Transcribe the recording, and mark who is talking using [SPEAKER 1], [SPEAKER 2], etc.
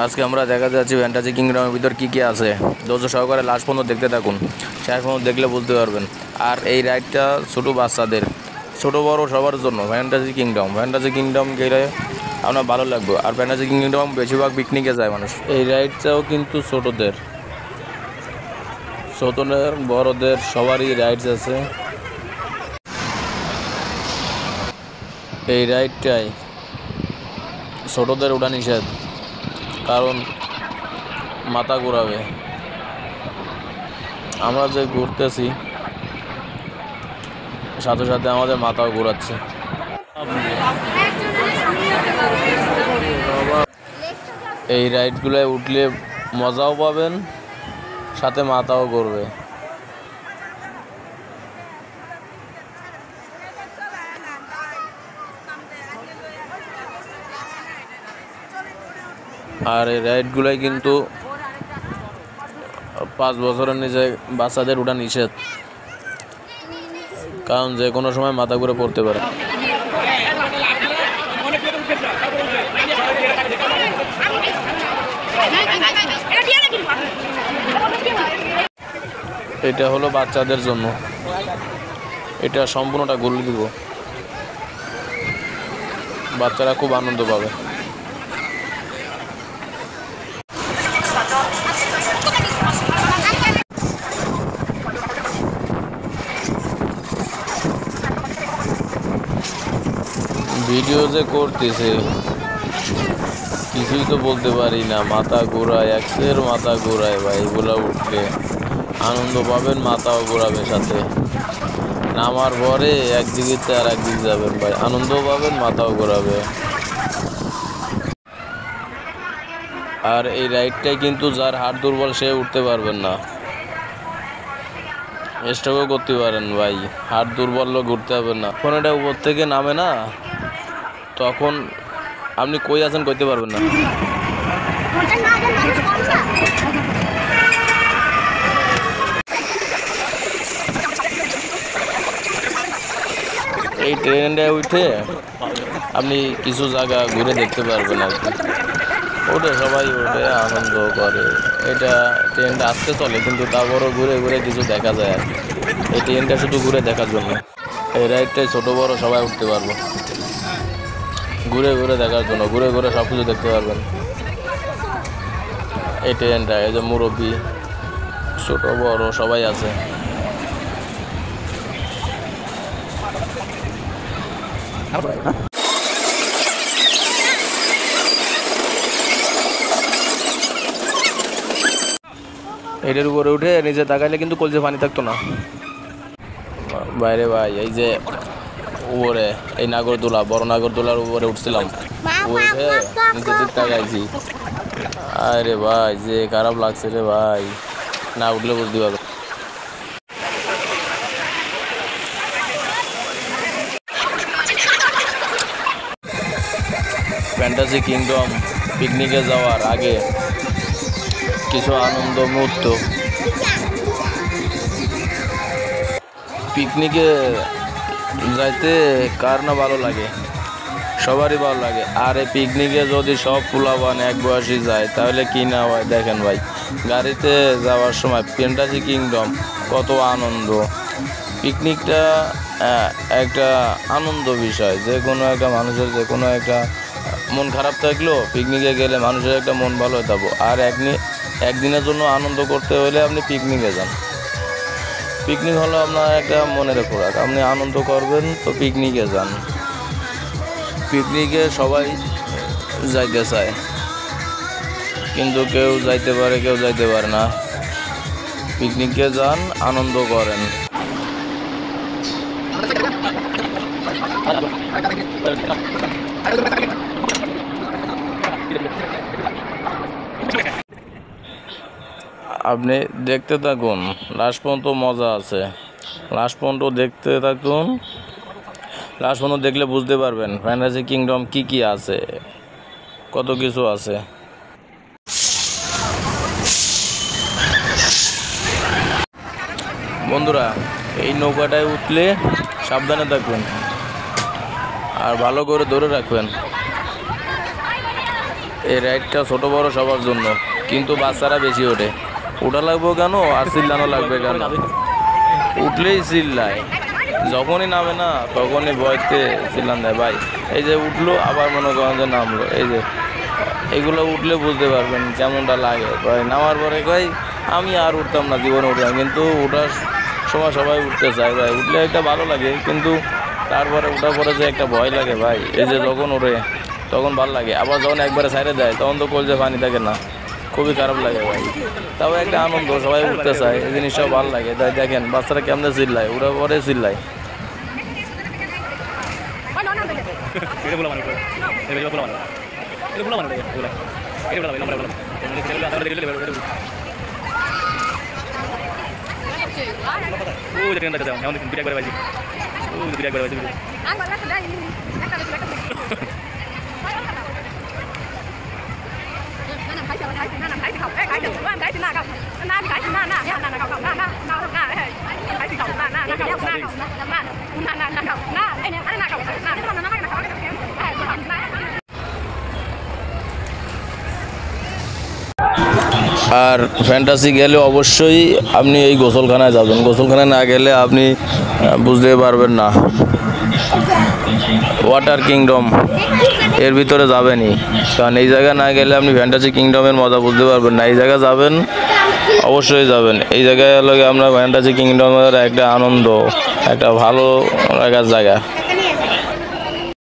[SPEAKER 1] আজকে আমরা দেখা যাচ্ছি ফ্যান্টাসি কিংডমের ভিতর কী কী আছে। ধৈর্য সহকারে লাস্ট পর্যন্ত দেখতে থাকুন, শেষ পর্যন্ত দেখলে বুঝতে পারবেন। আর এই রাইডটা ছোটো বাচ্চাদের, ছোটো বড়ো সবার জন্য ফ্যান্টাসি কিংডম গেলে আপনার ভালো লাগবে। আর ফ্যান্টাসি কিংডম বেশিরভাগ পিকনিকে যায় মানুষ। এই রাইডটাও কিন্তু ছোটোদের বড়োদের সবারই রাইডস আছে। এই রাইডটাই ছোটোদের ওঠা নিষেধ, কারণ মাথা ঘোরাবে। আমরা যে ঘুরতেছি সাথে সাথে আমাদের মাথাও ঘোরাচ্ছে। এই রাইডগুলোয় উঠলে মজাও পাবেন, সাথে মাথাও ঘুরবে। আর এই রাইডগুলোয় কিন্তু 5 বছরের নিচে বাচ্চাদের ওঠা নিষেধ, কারণ যে কোনো সময় মাথা ঘুরে পড়তে পারে। এটা হলো বাচ্চাদের জন্য, এটা সম্পূর্ণটা ঘুরিয়ে দিব, বাচ্চারা খুব আনন্দ পাবে। ভিডিও যে করতেছে কিছুই তো বলতে পারি না, মাথা ঘোরায়, এক্সের মাথা ঘোরায় ভাই। এগুলো উঠলে আনন্দ পাবেন, মাথাও ঘোরাবে, সাথে নামার পরে একদিকে আর একদিক যাবেন ভাই, আনন্দও পাবেন, মাথাও ঘোরাবে। আর এই রাইডটাই কিন্তু যার হাড় দুর্বল সে উঠতে পারবেন না, স্ট্রোকও করতে পারেন ভাই। হাড় দুর্বল লোক উঠতে পারবেন না। যখন এটা উপর থেকে নামে না, তখন আপনি কই আছেন করতে পারবেন না। এই ট্রেনটা উঠে আপনি কিছু জায়গা ঘুরে দেখতে পারবেন আর কি। ওটা সবাই ওঠে, আনন্দ করে। এটা ট্রেনটা আসতে চলে, কিন্তু তারপরও ঘুরে ঘুরে কিছু দেখা যায় আর কি। এই ট্রেনটা শুধু ঘুরে দেখার জন্য। এই রাইডটাই ছোটো বড়ো সবাই উঠতে পারবো, ঘুরে ঘুরে দেখার জন্য, ঘুরে ঘুরে সব কিছু দেখতে পারবেন। এই ট্রেনটা, এই যে মুরব্বী ছোটো বড়ো সবাই আছে। এটার উপরে উঠে নিচে তাকাইলে কিন্তু কলজে পানি থাকতো না বাইরে ভাই। এই যে উপরে এই নাগরদোলা, বড় নাগরদোলার উপরে উঠছিলাম, উঠে নিচের দিক তাকাইছি। আরে ভাই যে খারাপ লাগছে রে ভাই, না উঠলে বুঝতে পারবে। ফ্যান্টাসি কিংডম পিকনিকে যাওয়ার আগে কিছু আনন্দ মুহূর্ত। পিকনিকে যাইতে কার না ভালো লাগে, সবারই ভালো লাগে। আর এই পিকনিকে যদি সব পোলাপান এক বয়সী যায় তাহলে কি না হয় দেখেন ভাই। গাড়িতে যাওয়ার সময় ফ্যান্টাসি কিংডম কত আনন্দ। পিকনিকটা একটা আনন্দ বিষয়। যে কোনো একটা মানুষের, যে কোনো একটা মন খারাপ থাকলেও পিকনিকে গেলে মানুষের একটা মন ভালো হয়ে থাকবো। আর একদিনের জন্য আনন্দ করতে হলে আপনি পিকনিকে যান। পিকনিক হলো আপনার একটা মনের খোরাক, আপনি আনন্দ করবেন তো পিকনিকে যান। পিকনিকে সবাই যাইতে চায়, কিন্তু কেউ যাইতে পারে, কেউ যাইতে পারে না। পিকনিকে যান, আনন্দ করেন। আপনি দেখতে থাকুন, লাস্ট পর্যন্ত মজা আছে। লাস্ট পর্যন্ত দেখতে থাকুন, লাস্ট পর্যন্ত দেখলে বুঝতে পারবেন ফ্যান্টাসি কিংডম কি কি আছে, কত কিছু আছে। বন্ধুরা, এই নৌকাটায় উঠলে সাবধানে থাকবেন আর ভালো করে ধরে রাখবেন। এই রাইডটা ছোট বড় সবার জন্য, কিন্তু বাচ্চারা বেশি ওঠে। ওটা লাগবে কেন আর চিল্লানো লাগবে কেন? উঠলেই চিল্লায়, যখনই নামে না তখনই ভয়তে চিল্লান দেয় ভাই। এই যে উঠলো আবার মনে করেন যে নামলো, এই যে এগুলো উঠলে বুঝতে পারবেন কেমনটা লাগে ভাই। নামার পরে ভাই আমি আর উঠতাম না, জীবনে উঠলাম, কিন্তু ওঠার সময় সবাই উঠতে চায় ভাই। উঠলে একটা ভালো লাগে, কিন্তু তারপরে ওঠার পরে যে একটা ভয় লাগে ভাই। এই যে যখন ওঠে তখন ভালো লাগে, আবার যখন একবারে সাইডে দেয় তখন তো কলজে পানি থাকে না, খুবই খারাপ লাগে ভাই। তাও একটা আনন্দ, সবাই উঠতে চায়, এই জিনিসটাও ভালো লাগে। তাই দেখেন বাচ্চারা কেমনে চিল্লায়, ওরা পরে চিল্লায়। আর ফ্যান্টাসি গেলে অবশ্যই আপনি এই গোসলখানায় যাবেন, গোসলখানায় না গেলে আপনি বুঝতে পারবেন না। ওয়াটার কিংডম এর ভিতরে যাবেনই, কারণ এই জায়গা না গেলে আপনি ফ্যান্টাসি কিংডমের মজা বুঝতে পারবেন না। এই জায়গা যাবেন, অবশ্যই যাবেন। এই জায়গায় লগে আমরা ফ্যান্টাসি কিংডমের একটা আনন্দ, একটা ভালো লাগার জায়গা।